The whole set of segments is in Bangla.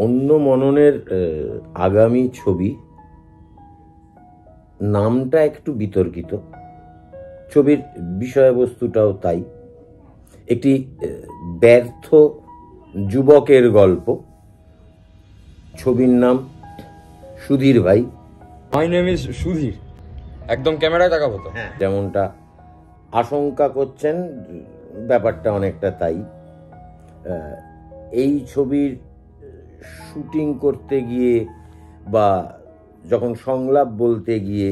অন্য মননের আগামী ছবি, নামটা একটু বিতর্কিত, ছবির বিষয়বস্তুটাও তাই। একটি ব্যর্থ যুবকের গল্প। ছবির নাম সুধীর ভাই। My name is Sudhir. একদম ক্যামেরায় তাকাবো তো? হ্যাঁ, যেমনটা আশঙ্কা করছেন ব্যাপারটা অনেকটা তাই। এই ছবির শুটিং করতে গিয়ে বা যখন সংলাপ বলতে গিয়ে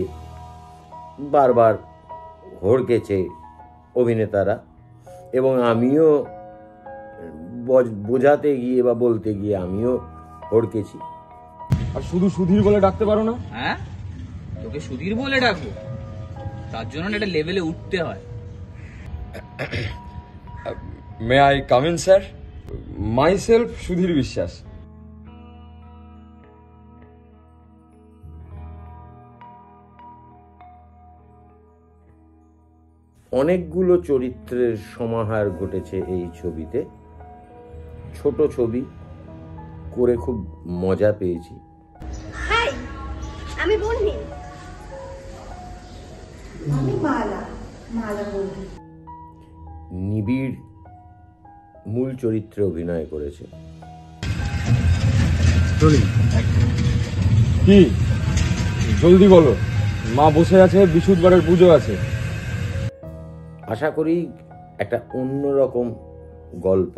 বারবার হড়কেছে অভিনেতারা, এবং আমিও বোঝাতে গিয়ে বা বলতে গিয়ে আমিও হড়কেছি। আর শুধু সুধীর বলে ডাকতে পারো না? হ্যাঁ, তোকে সুধীর বলে ডাকবো, তার জন্য একটা লেভেলে উঠতে হয়। May I come in sir? Myself Sudhir Biswas. অনেকগুলো চরিত্রের সমাহার ঘটেছে এই ছবিতে। ছোট ছবি করে খুব মজা পেয়েছি। হাই, আমি বন্নি। আমি মালা বলছি। নিবিড় মূল চরিত্রে অভিনয় করেছে। কি জলদি বলো, মা বসে আছে, বিশুদ্ধবারের পুজো আছে। আশা করি একটা অন্যরকম গল্প,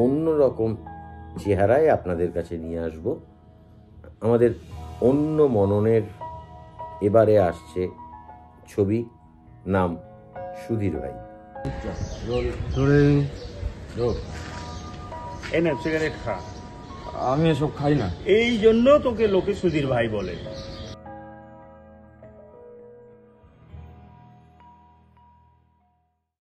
অন্যরকম চেহারায় আপনাদের কাছে নিয়ে আসব। আমাদের অন্য মননের এবারে আসছে ছবি, নাম সুধীর ভাই। সিগারেট খা। আমি এসব খাই না। এই জন্য তোকে লোকে সুধীর ভাই বলে।